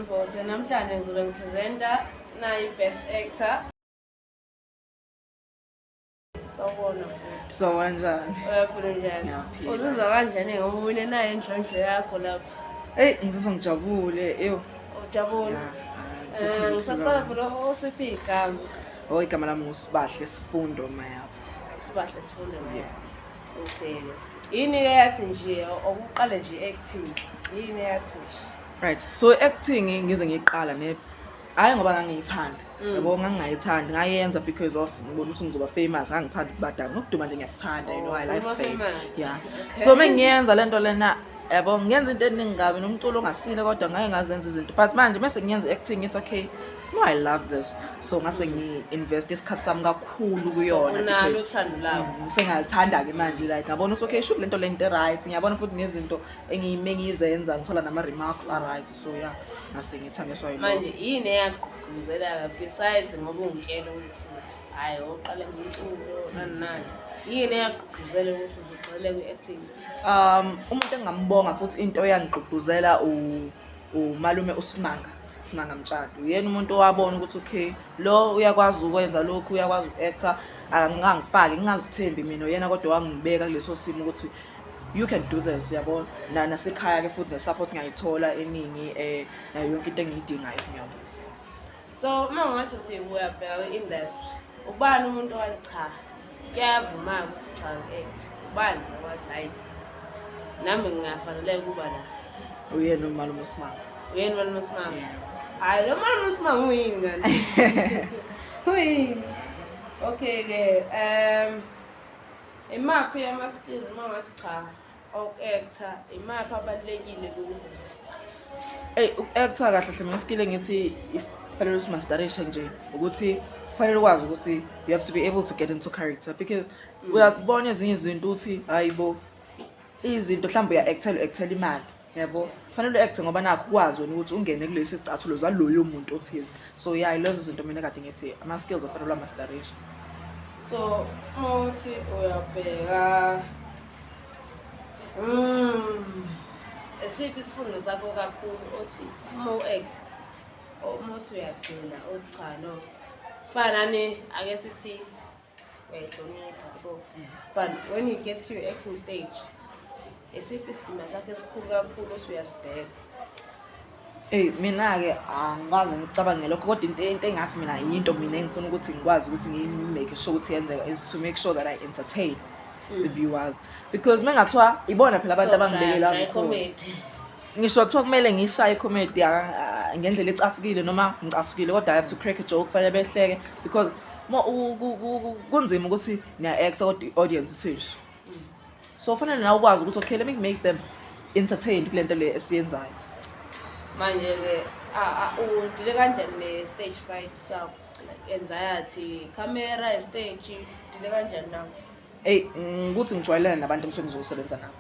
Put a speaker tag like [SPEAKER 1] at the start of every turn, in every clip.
[SPEAKER 1] Mbose, namhlanje ngizobe ngipresenta nayi Best Actor. Sawubona futhi.
[SPEAKER 2] Sawubona njani?
[SPEAKER 1] Uyaphila njani?
[SPEAKER 2] Ngiyaphila.
[SPEAKER 1] Uzizwa kanjani ngoba ubone nayo indlondlo yakho lapho?
[SPEAKER 2] Ngizizwa ngijabule,
[SPEAKER 1] Ujabule? Ngisacela futhi usiphe igama.
[SPEAKER 2] Igama lami nguSibahle Sifundo Mayapha.
[SPEAKER 1] Sibahle Sifundo Mayapha. Okay. Yini ke yathi nje okuqala nje acting? Yini yathi nje?
[SPEAKER 2] Right. So acting ngize ngiqala hayi ngoba ngangiyithanda. Yabo ngangayithandi ngayenza because of ngibona ukuthi ngizoba famous, ngangithanda ukubadala. Ngokuduma nje ngiyakuthanda, I like fame. Yeah. So mengiyenza lento lena yabo ngiyenza into eningi kabi nomculo ongasile kodwa ngeke ngazenza izinto. But manje mase ngiyenza acting it's okay. No, I love this. So ngase ngi-invest isikhathi sami kakhulu kuyona.
[SPEAKER 1] Unalo uthando lakho.
[SPEAKER 2] Sengalithanda ke manje like ngabona ukuthi okay shoot lento lento right. Ngiyabona futhi nezinto engiyizenza ngithola nama remarks are right. So yeah, ngase ngithandiswa yilo.
[SPEAKER 1] Manje yini eyagqugquzela besides ngoba ungitshela ukuthi hayi oqala ngomculo nani. Yini eyagqugquzela ukuthi uzoqala kwi-acting?
[SPEAKER 2] Umuntu engingambonga futhi into eyangigqugquzela umalume Simanga Mtshado. Uyena umuntu owabona ukuthi okay lo uyakwazi ukwenza lokhu, uyakwazi uku-actor, ngangifaki ngingazithembi mina uyena kodwa wangibeka kuleso simo ukuthi you can do this yabona. Nasekhaya ke futhi nesupport ngayithola eningi nayo yonke into engiyidingayo ngiyabona.
[SPEAKER 1] So mangathi uthi uyabheka kwi-industry ubani umuntu owathi cha kuyavuma ukuthi cha act ubani owathi hayi nami ngingafanele kuba la?
[SPEAKER 2] Uyena umalume Simanga.
[SPEAKER 1] Uyena umalume Simanga. Hayi lo malume Simanga uyini ngani? Uyini? Okay ke imaphi ama-skills mangathi cha ok-actor imaphi abalulekile kulo?
[SPEAKER 2] Uku-actor kahle hle mina skill engithi kufanele usimasterishe nje ukuthi kufanele ukwazi ukuthi you have to be able to get into character because uyakubona ezinye izinto uthi hayibo izinto mhlawumbe uya-actela imali yabo kufanele u-acte ngoba nakho ukwazi wena ukuthi ungene kulesi sicathulo zaloyo muntu othize. So yeah lezo zinto mina kade ngithi ama-skills afanele uwamasterishe.
[SPEAKER 1] So uthi uyabheka esiphi isifundo sakho kakhulu othi uma u-act uma uthi uyagcina cha no fanani ake sithi uyayihlonipha yabo but when you get to your acting stage esiphi isidima sakho esikhulu kakhulu othi uyasibheka?
[SPEAKER 2] Mina-ke angikaze ngicabange lokho kodwa into engathi mina yinto mina engifuna ukuthi ngikwazi ukuthi ngi-make sure ukuthi yenzeka is to make sure that I entertain the viewers because mengathiwa ibona phela abantu abangibekela
[SPEAKER 1] comedy.
[SPEAKER 2] Ngisho kuthiwa kumele ngishaye comedy ngendlela ecasikile noma ngicasukile kodwa I have to crack a joke fanele behleke because kunzima ukuthi niya-actor kodwa i-audience ithishi. So fanele nawe ukwazi ukuthi okay let me make them entertained kule nto le esiyenzayo.
[SPEAKER 1] Manje ke udile kanjani ne-stage fright sakho like anxiety camera stage udile kanjani nawo?
[SPEAKER 2] Ukuthi ngijwayelene nabantu engisuke ngizosebenza nabo.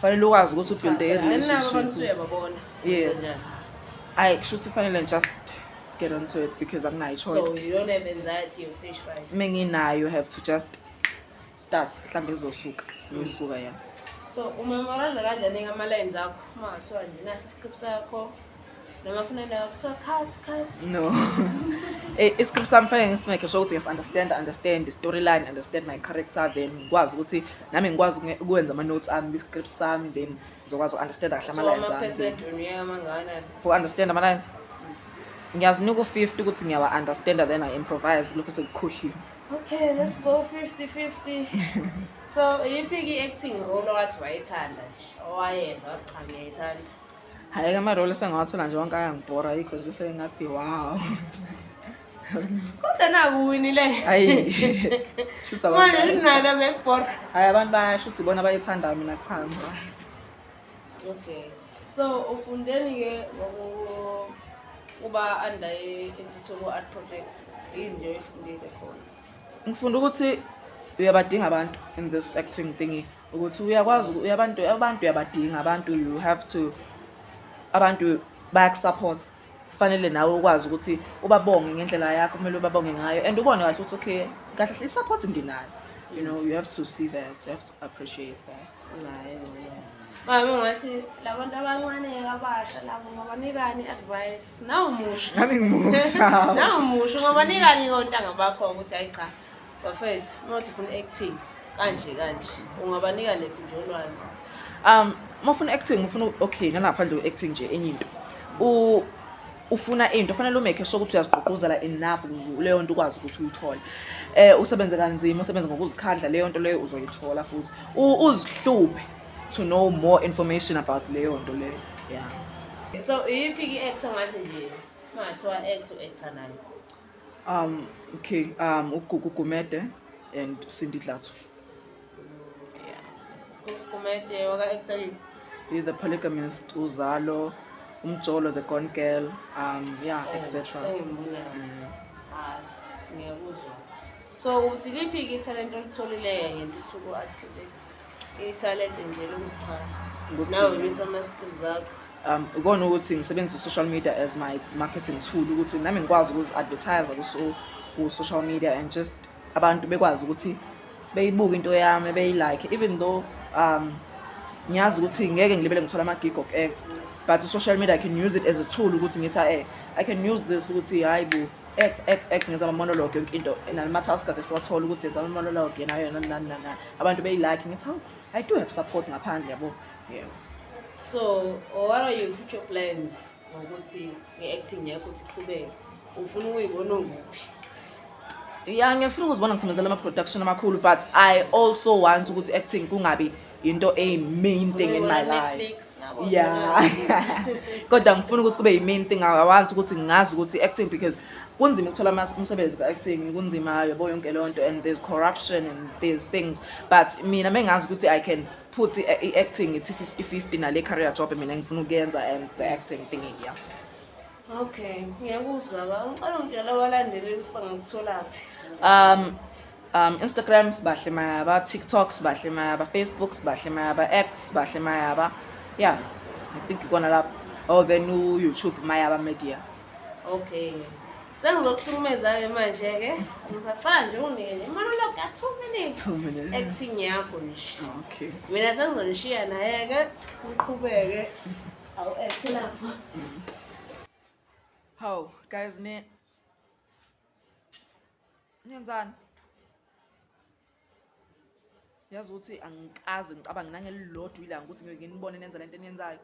[SPEAKER 2] Fanele ukwazi ukuthi ubuild a relationship.
[SPEAKER 1] Abantu uyababona.
[SPEAKER 2] Yeah. Kushuthi fanele just get onto it because akunayo choice.
[SPEAKER 1] So you don't have anxiety or stage fright?
[SPEAKER 2] Menginayo you have to just start mhlambe izosuka ngisuka ya.
[SPEAKER 1] So umemorize kanjani ngama-lines akho mangathiwa nje nasi iscript sakho noma kufanele kuthiwa cut?
[SPEAKER 2] No. Iscript sami fanele ngisimake sure ukuthi understand the storyline, understand my character, then ngikwazi ukuthi nami ngikwazi ukwenza ama-notes ami kwi-script sami then ngizokwazi uku-understand kahle ama-lines
[SPEAKER 1] ami. So
[SPEAKER 2] ama-percent
[SPEAKER 1] uyeka mangana
[SPEAKER 2] for understand ama-lines? Ngiyazinika u-50 ukuthi ngiyawa-understanda then I improvise lokho sekukhohliwe.
[SPEAKER 1] Okay, let's go 50-50. So yiphi i-acting role owathi wayithanda nje owayenza wathi cha ngiyayithanda?
[SPEAKER 2] Hayi ama-role esengawathola nje wonke ayangibhora yikho nje sengathi wow.
[SPEAKER 1] Kodwa nakuwinile.
[SPEAKER 2] Hayi. Shuthi
[SPEAKER 1] abantu. Manje nalo bekubhora.
[SPEAKER 2] Hayi abantu bayashuthi bona bayithanda mina kuthanda.
[SPEAKER 1] Okay. So ufundeni ke kuba under Intuthuko Art Projects yini nje oyifundile khona?
[SPEAKER 2] Ngifunda ukuthi uyabadinga abantu in this acting thingy ukuthi uyakwazi abantu uyabadinga abantu you have to abantu bayakusupport kufanele nawe ukwazi ukuthi ubabonge ngendlela yakho kumele ubabonge ngayo and ubone kahle ukuthi okay kahle i-support nginayo you know you have to see that you have to appreciate that.
[SPEAKER 1] Nayo Mama ngathi labantu abancane abasha labo ngabanikani advice. Nawumusha.
[SPEAKER 2] Ngani ngimusha.
[SPEAKER 1] Nawumusha ngabanikani kontanga bakho ukuthi hayi cha. Bafethu, mawuthi ufuna acting kanje ungabanika lephi nje ulwazi.
[SPEAKER 2] Mawufuna acting ufuna okay nalaphandle acting nje enye into. Ufuna into fanele umake sure ukuthi uyazigqugquzela enough ukuze leyo nto ukwazi ukuthi uyithole. Usebenze kanzima, usebenze ngokuzikhandla leyo nto leyo uzoyithola futhi. Uzihluphe to know more information about leyo nto leyo. Yeah.
[SPEAKER 1] So iyiphi ki-actor ngathi nje mathiwa actor nayo?
[SPEAKER 2] Okay, uGugu Gumede and Cindy Dlathu.
[SPEAKER 1] Yeah. Gumede waka-actor yini?
[SPEAKER 2] He's the polygamist, Uzalo, Umjolo, the Gone Girl, yeah, etc.
[SPEAKER 1] Sengibona. Ngiyakuzwa. So usiliphi i-talent olitholileyo ngentuthuko athletics? I-talent nje lokuchana. Nawe umisa ama-skills akho.
[SPEAKER 2] Ukona ukuthi ngisebenzisa social media as my marketing tool ukuthi nami ngikwazi ukuzi-advertise ku-social media and just abantu bekwazi ukuthi beyibuke into yami beyilike even though ngiyazi ukuthi ngeke ngilibele ngithola ama-gig of-act but social media I can use it as a tool ukuthi ngithi I can use this ukuthi hayi bo act ngenza ama-monologue yonke into nalama-task kade siwathola ukuthi yenza ama-monologue nayo nani abantu beyilike ngithi I do have support ngaphandle yabo. Yeah.
[SPEAKER 1] So what are your future plans ngokuthi nge-acting yakho ukuthi iqhubeke? Ufuna ukuyibona nguphi?
[SPEAKER 2] Yeah, ngiyafuna ukuzibona ngisebenzela ama-production amakhulu but I also want ukuthi acting kungabi into main thing in my life. Yeah. Kodwa ngifuna ukuthi kube main thing. I want ukuthi ngazi ukuthi acting because kunzima ukuthola umsebenzi be-acting kunzima yabo yonke leyo nto and there's corruption and there's things but mina mengazi ukuthi I can put i-acting ithi 50-50 nale career job mina ngifuna ukuyenza and the acting thing yeah.
[SPEAKER 1] Okay, ngiyakuzwa ba. Ngicela ungitshela abalandeli ukuthi bangakutholaphi.
[SPEAKER 2] Instagram sibahle mayaba, TikTok sibahle mayaba, Facebook sibahle mayaba, X sibahle mayaba. Yeah, I think ikona lapho. Oh, then YouTube Mayaba Media.
[SPEAKER 1] Okay. Sengizokuhlukumeza-ke manje-ke ngisacala nje unike monologue ka 2 minutes acting yakho nje.
[SPEAKER 2] Okay.
[SPEAKER 1] Mina sengizonishiya naye-ke uqhubeke awu-act lapho.
[SPEAKER 2] How guys niyenzani? Yazi ukuthi angikaze ngicabanga nangelilodwa ilanga ukuthi ngeke nibone nenza lento eniyenzayo.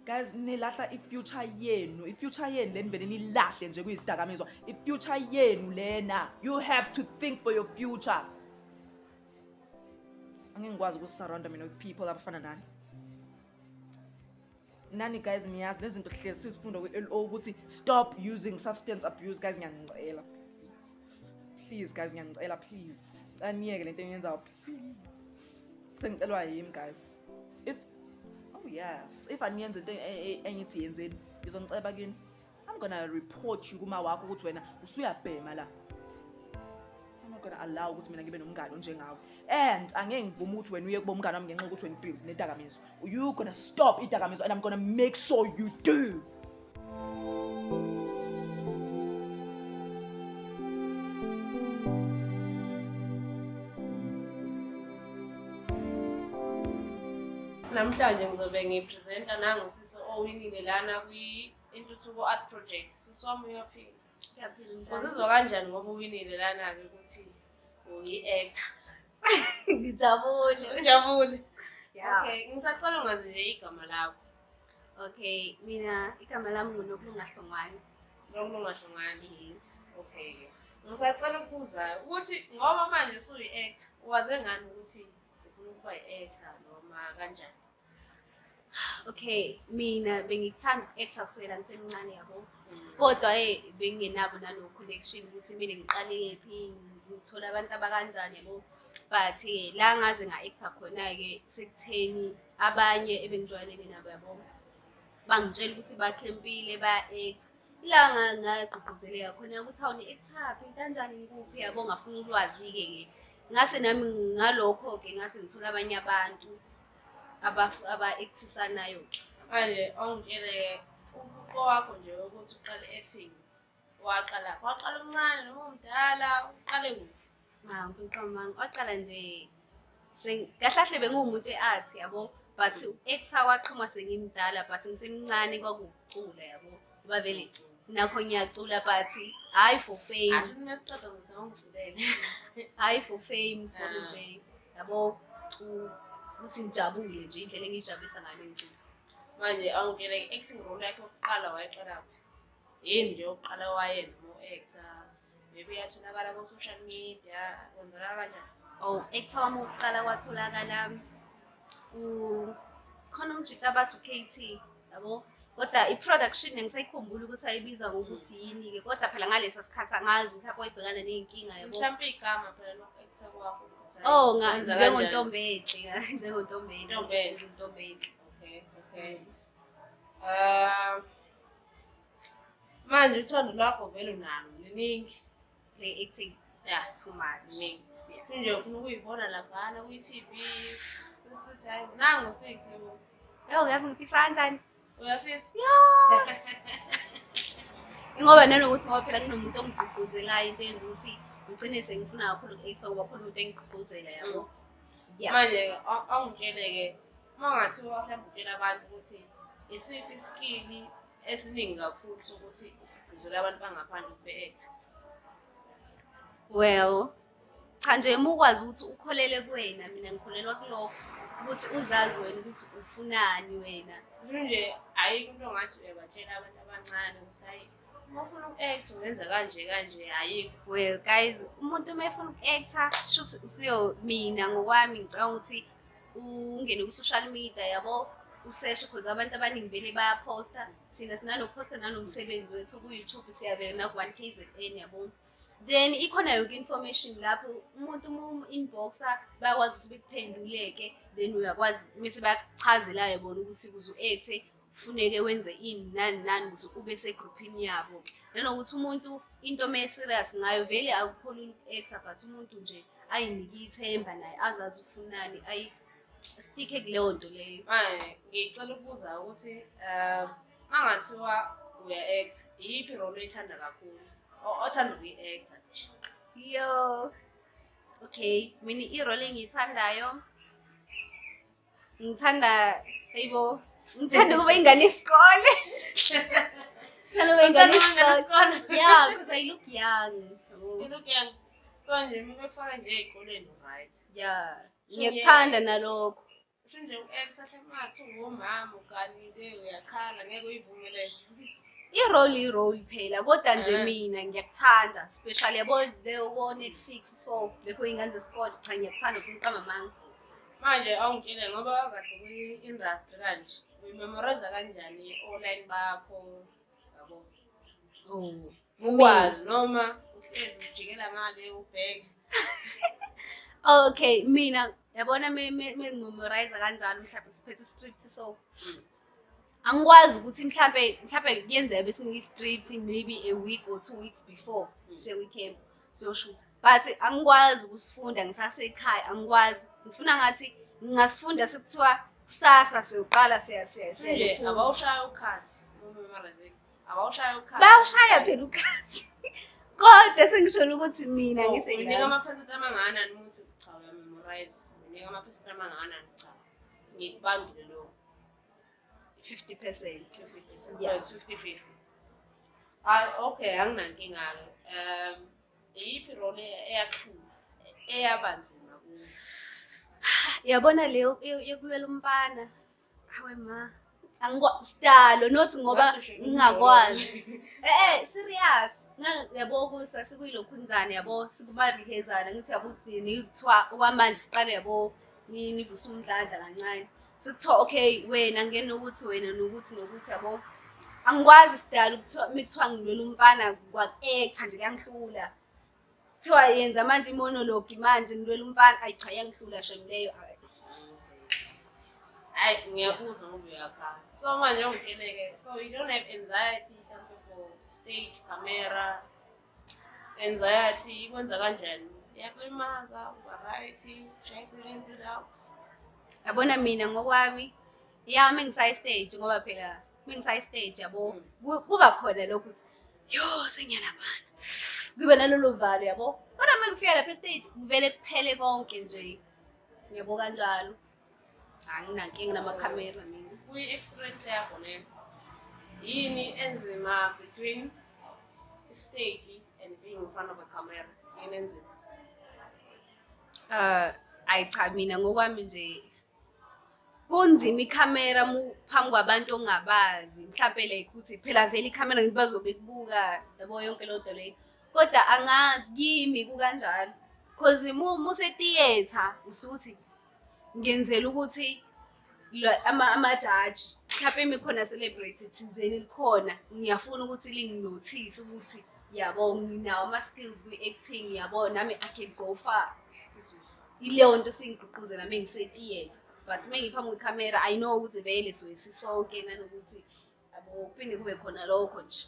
[SPEAKER 2] Guys nilahla i-future yenu leni vele nilahle nje kuyizidakamizwa. I-future yenu lena, you have to think for your future. Angeke ngikwazi ukusurround mina with people abafana nani guys niyazi lezi zinto hlezi sizifunda kwi-LO ukuthi stop using substance abuse guys ngiyangicela please guys ngiyangicela please aniyeke lento eniyenzayo please sengicelwa yimi guys if aniyenze into engithi yenzeni ngizongiceba kini I'm gonna report you kuma wakho ukuthi wena usuyabhema la. I'm not gonna allow ukuthi mina ngibe nomngane onjengawe and angeke ngivume ukuthi wena uye kuba umngane wami ngenxa ukuthi wena ibhizi nedakamizwa. You gonna stop idakamizwa and I'm gonna make sure you do.
[SPEAKER 1] Namhlanje ngizobe ngipresenta nangusisi owinile lana kwi-Intuthuko Art Projects. Sisi wami uyaphila.
[SPEAKER 3] Ngiyaphila njalo.
[SPEAKER 1] Uzizwa kanjani ngoba uwinile lana-ke ukuthi uyi-actor?
[SPEAKER 3] Ngijabule.
[SPEAKER 1] Ujabule?
[SPEAKER 3] Yeah.
[SPEAKER 1] Okay, ngisacela ungazi nje igama lakho.
[SPEAKER 3] Okay, mina igama lami nguNokulunga Hlongwane.
[SPEAKER 1] Nokulunga Hlongwane.
[SPEAKER 3] Yes.
[SPEAKER 1] Okay. Ngisacela ukubuza ukuthi ngoba manje usuyi-actor, waze ngani ukuthi ufuna ukuba yi-actor noma kanjani?
[SPEAKER 3] Okay, mina bengikuthanda uku-actor kusukela ngisemncane yabo. Kodwa bengingenabo nalo connection ukuthi mina ngiqale kephi, ngithola abantu abakanjani yabo. But la ngaze nga-actor khona-ke sekutheni abanye ebengijwayelene nabo yabo bangitshela ukuthi bakhempile baya-actor. Ila ngagqugquzeleka khona ukuthi awu ni-actor phi kanjani ngikuphi yabo ngafuna ulwazi-ke ngase nami ngalokho-ke ngase ngithola abanye abantu aba-actisanayo.
[SPEAKER 1] Manje awungitshele umfuqo wakho nje ukuthi uqale acting waqala umncane noma umdala uqale kuphi?
[SPEAKER 3] Ngifuna waqala nje kahle bengumuntu e-art yabo, but u-actor waqhamuka sengimdala but ngisemncane kwakuwucula yabo, ngoba vele nakho ngiyacula but hhayi for fame, hhayi for fame, for nje yabo, ukuthi ngijabule nje indlela engiyijabulisa ngayo mengicula.
[SPEAKER 1] Manje awungena i-acting role yakho yokuqala wayiqala kuphi? Yini nje yokuqala wayenza mo-actor? Maybe yatholakala ku-social media, kwenzakala kanjani?
[SPEAKER 3] Actor wami wokuqala kwatholakala khona umjita abathi u-KT yabo, kodwa i-production angisayikhumbuli ukuthi ayibiza ngokuthi yini-ke, kodwa phela ngalesa sikhathi angazi mhlawumbe wayebhekana ney'nkinga yabo.
[SPEAKER 1] Mhlawumpe igama phela lo-actor wakho.
[SPEAKER 3] Njengontombenhle, njengontombenhle.
[SPEAKER 1] Okay. Manje uthando lwakho vele unalo liningi.
[SPEAKER 3] Le-acting,
[SPEAKER 1] Yeah,
[SPEAKER 3] too much.
[SPEAKER 1] liningi. Nje ufuna ukuyibona laphana kwi-TV, sisithi hayi nangu siyisibo.
[SPEAKER 3] Uyazi ngifisa kanjani?
[SPEAKER 1] Uyafisa?
[SPEAKER 3] Ingoba nanokuthi ngoba phela kunomuntu ongigqugquzelayo into eyenza ukuthi ngigcine sengifuna kakhulu uku-actor ngoba khona umuntu engigqugquzela yabo. Yeah.
[SPEAKER 1] Manje awungitshele-ke uma ungathiwa mhlawumbe utshela abantu ukuthi isiphi iskili esiningi kakhulu sokuthi ugqugquzela abantu bangaphandle ukuthi be-actor?
[SPEAKER 3] Well, cha nje uma ukwazi ukuthi ukholele kuwena, mina ngikholelwa kulokho ukuthi uzazi wena ukuthi ufunani wena.
[SPEAKER 1] Nje ayikho into ongathi uyabatshela abantu abancane ukuthi hayi uma ufuna uku-actor ungenza kanje ayikho.
[SPEAKER 3] Well guys, umuntu uma efuna uku-actor shuthi mina ngokwami ngicabanga ukuthi ungene ku-social media yabo, usearch because abantu abaningi vele bayaphosta, thina sinanophosta nanomsebenzi wethu ku-YouTube siyavela naku-1KZN yabo. Then ikhona yonke information lapho umuntu mu-inboxa bayakwazi ukuthi bekuphenduleke, then uyakwazi mase bayakuchazela bona ukuthi ukuze u-acte kufuneke wenze ini nani ukuze ube segruphini yabo. Nanokuthi umuntu into serious ngayo vele akukholile uku-actor but umuntu nje ayinike ithemba naye azazi ufunani, stick-e kuleyo nto leyo.
[SPEAKER 1] Manje ngicela ukubuza ukuthi mangathiwa uya-act, iyiphi role oyithanda kakhulu? Othanda ukuyi-actor nje.
[SPEAKER 3] Yo, okay, mina i-role engiyithandayo ngithanda ukuba ingane yesikole. Ngithanda ukuba ingane yesikole. Yeah, because I look young.
[SPEAKER 1] You look young. So nje uma bekufaka nje ey'koleni right?
[SPEAKER 3] Yeah, ngiyakuthanda nalokho.
[SPEAKER 1] Usho nje u-actor hlemathi ungumama uganile uyakhala ngeke uyivumelele.
[SPEAKER 3] I-role phela, kodwa nje mina ngiyakuthanda, especially yabo leyo ko-Netflix so lekho iy'ngane zesikole, cha ngiyakuthanda kumqamamanga.
[SPEAKER 1] Manje awungitshele ngoba kade kwi-industry kanje, uyimemorize kanjani online bakho yabo? Ukwazi noma uhlezi ujikela ngale ubheke?
[SPEAKER 3] Okay, mina yabona ngimemorize kanjalo mhlawumbe siphethe i-script so angikwazi ukuthi mhlawumbe kuyenzeka bese ngiyi-script maybe a week or 2 weeks before se-weekend siyoshootha, but angikwazi ukusifunda ngisasekhaya, angikwazi. Ngifuna ngathi ngingasifunda sekuthiwa kusasa siyoqala
[SPEAKER 1] nje abawushaya ukhathi umemorize, abawushaya ukhathi.
[SPEAKER 3] Bayawushaya phela ukhathi kodwa sengisholo ukuthi mina
[SPEAKER 1] unika amaphesenti amangakanani ukuthi cha uyamemorize? Unika amaphesenti amangakanani? Cha ngikubambile lokho.
[SPEAKER 3] 50%.
[SPEAKER 1] 50%.
[SPEAKER 3] Yeah.
[SPEAKER 1] So it's 50-50. Okay, anginankinga-ke. Iyiphi role eyakhula eyabanzima kuyo?
[SPEAKER 3] Yabona leyo yokulwela umfana. Hawe ma. Sidalo not ngoba ngingakwazi. Serious. Yabo kusa sikuyilokhunzana yabo sikuma-rehearsal ngithi yabo nizithiwa okwamanje siqale yabo nivusa umdlandla kancane. Sekuthiwa okay wena ngene ukuthi wena nokuthi yabo angikwazi sidala ukuthiwa mikuthiwa ngilwela umfana kwa-actor nje kuyangihlula. Kuthiwa yenza manje imonologue manje ngilwela umfana, ayi cha yangihlula shem leyo.
[SPEAKER 1] Hayi ngiyakuzwa ngoba uyakhala. So manje ungitshele-ke, so you don't have anxiety mhlawumbe for stage, camera, anxiety ikwenza kanjani? Iyakulimaza, uba-right, shake it out?
[SPEAKER 3] Yabona mina ngokwami mengisayi-stage ngoba phela mengisayi-stage yabo kuba khona lokho ukuthi yo sengiyalaphana, kube nalolo valo yabo, kodwa uma kufika lapha e-stage kuvele kuphele konke nje, yabo kanjalo. Anginankinga namakhamera mina.
[SPEAKER 1] Kwi-experience yakho ne yini enzima between stage and being in front of a camera? Yini enzima?
[SPEAKER 3] Ayi cha mina ngokwami nje kunzima ikhamera phambi kwabantu ongabazi mhlampe like ukuthi phela vele ikhamera ngithi bazobe kubuka yabo yonke lo nto leyo kodwa angazi kimi kukanjalo cause muse theater usuthi ngenzela ukuthi ama-judge mhlampe imikhona celebrity thizeni likhona ngiyafuna ukuthi linginothise ukuthi yabo nginawo ama-skills kwi-acting yabo nami I can go far ileyo nto singigqugquzela nami ngise-theater but mengiphambi kwekhamera I know ukuthi vele soye sisonke nanokuthi yabo kuphinde kube khona lokho nje.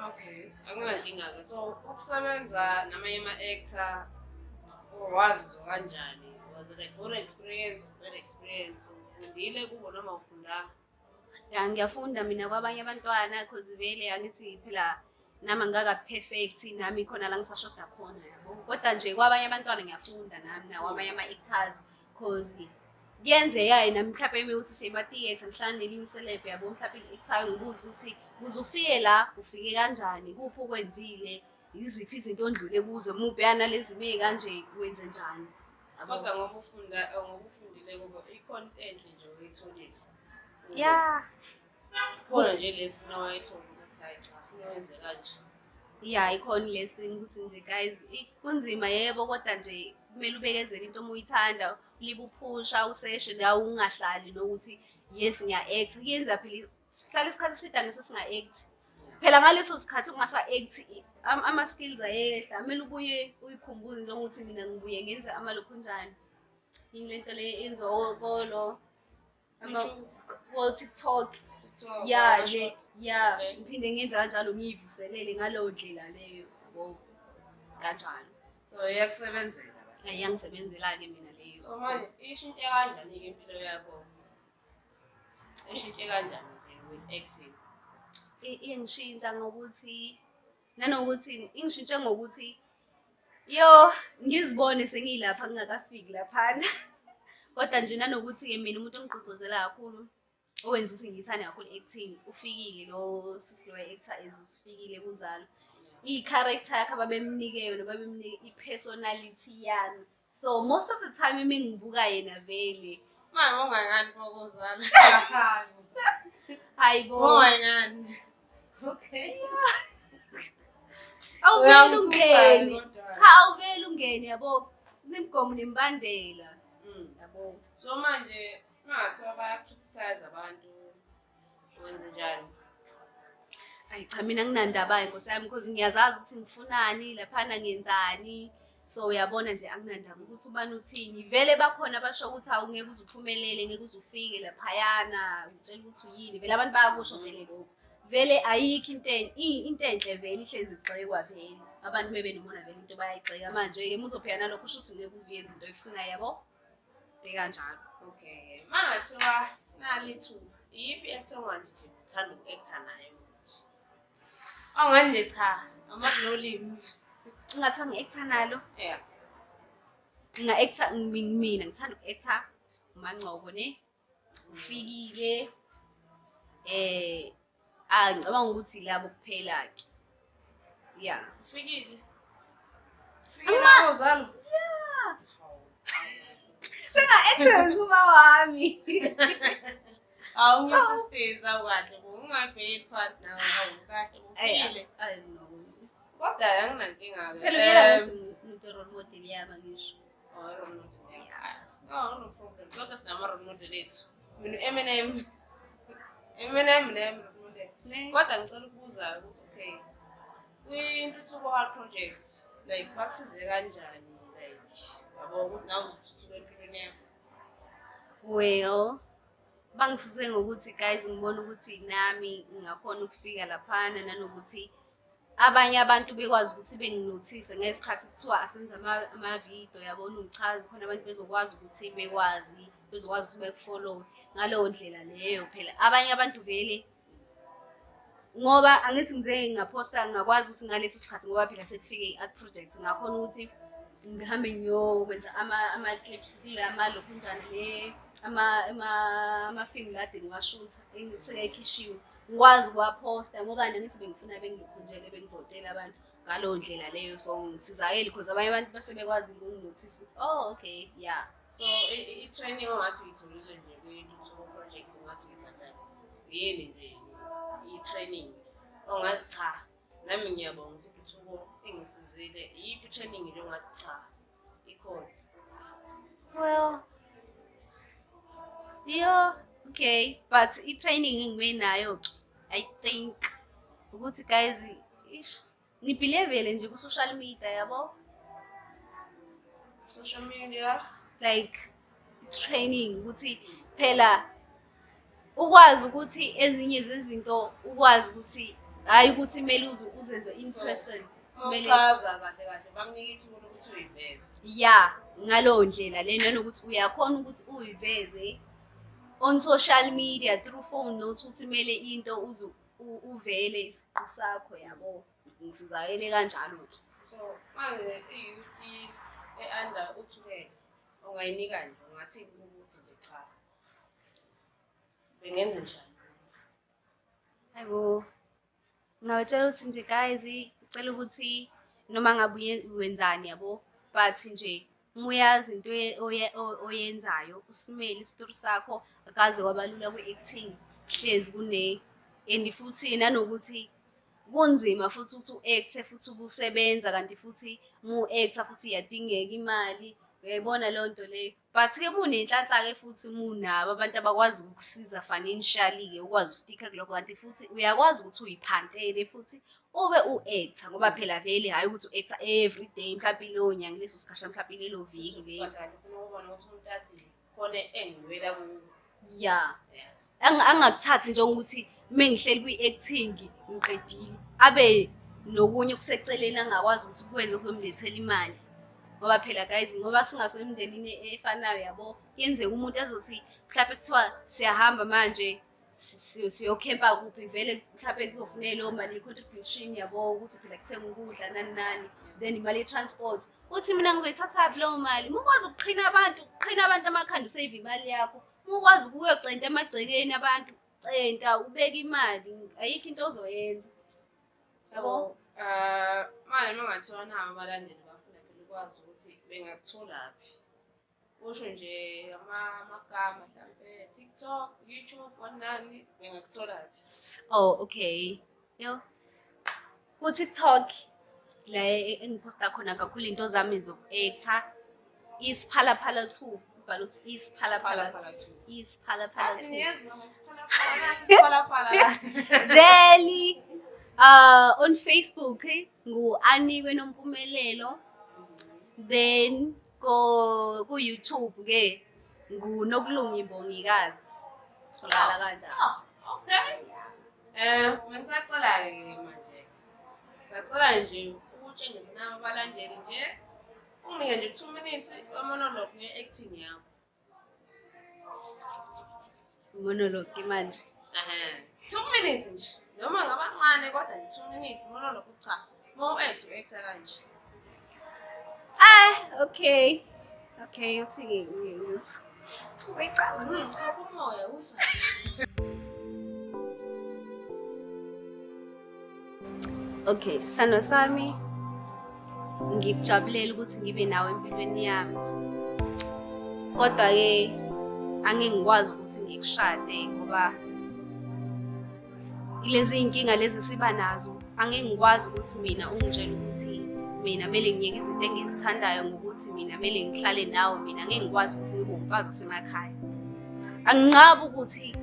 [SPEAKER 1] Okay, anginankinga-ke. So ukusebenza namanye ama-actor wazizwa kanjani? Was it a good experience or bad experience? Ufundile kubo noma ufundanga?
[SPEAKER 3] Ya ngiyafunda mina kwabanye abantwana cause vele angithi phela nami angaka perfect nami khona la ngisashoda khona yabo kodwa nje kwabanye abantwana ngiyafunda nami nawamanye ama-actors cause kuyenzeka nami mhlawumbe ukuthi sema-theatre mhlawumbe nelinye celeb yabo mhlawumbe i-actor ngibuza ukuthi kuze ufike la ufike kanjani kuphi okwenzile yiziphi izinto ondlule kuzo mubhekana lezi kanje wenze njani
[SPEAKER 1] kodwa ngoba ufundile kubo i-content nje oyitholile
[SPEAKER 3] ya
[SPEAKER 1] khona nje lesi nawayithola ukuthi hayi cha funa wenze kanje
[SPEAKER 3] ya ikhona lesson ukuthi nje guys kunzima yebo kodwa nje kumele ubekezele into uma uyithanda libe uphusha useshe nawe ungahlali nokuthi yes ngiya-act kuyenza phela sihlala isikhathi eside ngeso singa-act phela ngaleso sikhathi ungasa-act ama-skills ayehla kumele ubuye uyikhumbuze njengokuthi mina ngibuye ngenze amalokhunjani yini lento le enza okolo TikTok ya nje ya ngiphinde ngenze kanjalo ngiyivuselele ngalowo ndlela leyo yabo kanjalo
[SPEAKER 1] so iyakusebenzela
[SPEAKER 3] yangisebenzela-ke mina leyo.
[SPEAKER 1] So manje ishintshe kanjani-ke impilo yakho ishintshe kanjani-ke with acting?
[SPEAKER 3] Ingishintsha ngokuthi nanokuthi ingishintshe ngokuthi yo ngizibone sengilapha ngingakafiki laphana kodwa nje nanokuthi-ke mina umuntu ongigqugquzela kakhulu owenza ukuthi ngiyithande kakhulu i-acting ufikile lo sisi lo actor ufikile kunjalo i-character yakhe ababemnike yona babemnike i-personality yami so most of the time mengibuka yena vele
[SPEAKER 1] manje ungangani kokuzala
[SPEAKER 3] hayibo
[SPEAKER 1] ungangani okay
[SPEAKER 3] awuvele ungene cha awuvele ungene yabo nemigomo nembandela yabo
[SPEAKER 1] so manje kungathiwa baya-criticize abantu wenze njani?
[SPEAKER 3] Ayi cha mina nginandaba-ke Nkosi yami because ngiyazazi ukuthi ngifunani laphana ngenzani so uyabona nje anginandaba ukuthi ubani uthini vele bakhona basho ukuthi hawu ngeke uze uphumelele ngeke uze ufike laphayana utshela ukuthi uyini vele abantu bayakusho vele lokho vele ayikho into enhle vele ihlezi igxekwa vele abantu bebenibona vele into bayayigxeka manje-ke muzopheka nalokho usho ukuthi ngeke uze uyenze into oyifunayo yabo kanjalo.
[SPEAKER 1] Okay, mangathiwa nalithuba iyiphi i-actor manje nje uthanda uku-actor nayo awungani nje cha amazi nolimi
[SPEAKER 3] Ngingathiwa ngi-actor nalo
[SPEAKER 1] yeah
[SPEAKER 3] nginga-actor mina ngithanda uku-actor uMancoko ne ufikile ngicabanga ukuthi labo kuphela-ke ya
[SPEAKER 1] ufikile uzalo
[SPEAKER 3] senga-actor uma wami
[SPEAKER 1] awungisistezi awukahle ungayibheki phakathi nawe awukahle ufikile kodwa anginankinga-ke
[SPEAKER 3] phela uyela ngathi umuntu role model yami ngisho
[SPEAKER 1] role model no problem sonke sinama-role model ethu mina Eminem role model kodwa ngicela ukubuza ukuthi okay kwintuthuko ka-projects like bakusize kanjani like yabo ukuthi nawe uzothuthuka empilweni yakho?
[SPEAKER 3] Well bangisize ngokuthi guys ngibona ukuthi nami ngingakhona ukufika laphana nanokuthi abanye abantu bekwazi ukuthi benginothise ngesikhathi kuthiwa asenze ama-video yabona uchazi khona abantu bezokwazi ukuthi bekwazi ukuthi bekufollow ngalowo ndlela leyo phela abanye abantu vele ngoba angithi ngize ngaphosta ngakwazi ukuthi ngaleso sikhathi ngoba phela sekufike i-art project ngakhona ukuthi ngihambe ngiyokwenza ama-clips lokhu njani ama-film lade ngiwashutha sekayikhishiwe ngikwazi ukuwaphosta ngoba nangithi bengifuna bengikhunjele bengivotele abantu ngaleyo ndlela leyo so ngisizakele because abanye abantu base bekwazi ukunginothisa ukuthi oh okay yeah.
[SPEAKER 1] So i-training ongathi uyitholile nje kwi-Intuthuko projects ongathi uyithatha yini nje i-training ongathi cha nami ngiyabonga ukuthi Intuthuko ingisizile iyiphi i-training nje ongathi cha ikhona?
[SPEAKER 3] Well, yeah, okay, but i-training engibe nayo I think ukuthi guys ngibelievele nje ku-social media yabo,
[SPEAKER 1] Social media
[SPEAKER 3] like training ukuthi phela ukwazi ukuthi ezinye zezinto ukwazi ukuthi hayi ukuthi kumele uzenze in person,
[SPEAKER 1] uchaza kahle kahle bakunika ithuba lokuthi uyiveze.
[SPEAKER 3] Yeah, ngalowo ndlela le nanokuthi uyakhona ukuthi uyiveze on social media through phone notes ukuthi kumele into uvele isiqu sakho yabo ngisizakele kanjalo.
[SPEAKER 1] So manje i-youth e-under uthukela ungayinika nje ungathi ukuthi nje cha bengenze njani?
[SPEAKER 3] Hayibo, ngawatshela ukuthi nje guys ngicela ukuthi noma ngabe wenzani yabo but nje uma uyazi into oyenzayo usimele isitori sakho akaze kwabalula kwi-acting hlezi and futhi nanokuthi kunzima futhi ukuthi u-acte futhi ubusebenza kanti futhi mu-actor futhi iyadingeka imali uyayibona leyo nto leyo but-ke munenhlanhla-ke futhi munabo abantu abakwazi ukukusiza financially-ke ukwazi ustikha kulokho kanti futhi uyakwazi ukuthi uyiphantele futhi ube u-actor ngoba phela vele hhayi ukuthi u-actor every day mhlawumbe leyo nyanga leso sikhashana mhlawumbe lelo viki vele
[SPEAKER 1] ufuna ukubona ukuthi umuntu athi khona engiwela kuwo.
[SPEAKER 3] ya angakuthathi njengokuthi uma ngihleli kwi-acting ngiqedile abe nokunye okuseceleni angakwazi ukuthi kwenze kuzomlethela imali ngoba phela guys ngoba singaso emndenini efanayo yabo yenzeka umuntu azothi mhlawumbe kuthiwa siyahamba manje siyokhempa kuphi vele mhlawumbe kuzofuneka leyo mali ye-contribution yabo ukuthi phela kuthenga ukudla nani nani then imali ye-transport uthi mina ngizoyithathaphi leyo mali uma ukwazi ukuqhina abantu amakhanda usave imali yakho uma ukwazi ukuyocenta emagcekeni abantu centa ubeka imali ayikho into ozoyenza yabo.
[SPEAKER 1] Manje uma ngathiwa nabo abalandeli bafuna phela ukwazi ukuthi bengakutholaphi usho nje amagama mhlawumbe TikTok, YouTube, onani bengakutholaphi?
[SPEAKER 3] Oh okay, yo ku-TikTok la engiphosta khona kakhulu into zami zoku-actor Isiphalaphala 2 ubhala ukuthi Isiphalaphala 2 Isiphalaphala 2
[SPEAKER 1] Niyazi noma Isiphalaphala
[SPEAKER 3] then on Facebook ngu-Anikwe Nompumelelo, then ku-YouTube ke nguNokulunga Imbongikazi tholakala kanjalo.
[SPEAKER 1] Okay. Ngisacela-ke manje ngisacela nje ukutshengisa nabo abalandeli nje unginike nje 2 minutes monologue nge-acting yakho.
[SPEAKER 3] Monologue manje
[SPEAKER 1] 2 minutes nje noma ngabancane kodwa nje 2 minutes monologue cha uma u-actor kanje.
[SPEAKER 3] Okay uthi ngithi uyicala
[SPEAKER 1] Chapha umoya usa.
[SPEAKER 3] Okay, sano sami ngikujabulela ukuthi ngibe nawe empilweni yami kodwa-ke angeke ngikwazi ukuthi ngikushade ngoba ilezi y'nkinga lezi siba nazo angeke ngikwazi ukuthi mina ungitshele ukuthi mina kumele ngiyeke izinto engizithandayo ngokuthi mina kumele ngihlale nawe mina angeke ngikwazi ukuthi ngibe umfazi osemakhaya anginqaba ukuthi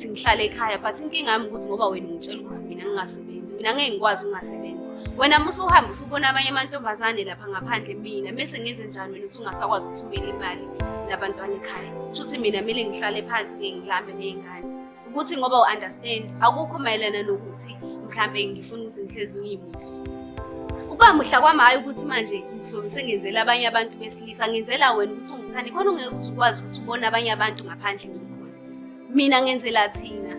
[SPEAKER 3] ngihlale ekhaya but inkinga yami ukuthi ngoba wena ungitshela ukuthi mina ngingasebenzi mina angeke ngikwazi ukungasebenzi wena musuhamba usubona abanye amantombazane lapha ngaphandle mina bese ngenze njani wena usungasakwazi ukuthumela imali nabantwana ekhaya shuthi mina kumele ngihlale phansi ngilambe ney'ngane ukuthi ngoba u-understand akukho mayelana nokuthi mhlambe ngifuna ukuthi ngihlezi ngiyimuhle ukuba muhla kwami hhayi ukuthi manje ngizobe sengenzela abanye abantu besilisa ngenzela wena ukuthi ungithande khona ungeke uzukwazi ukuthi ubone abanye abantu ngaphandle ngikhona mina ngenzela thina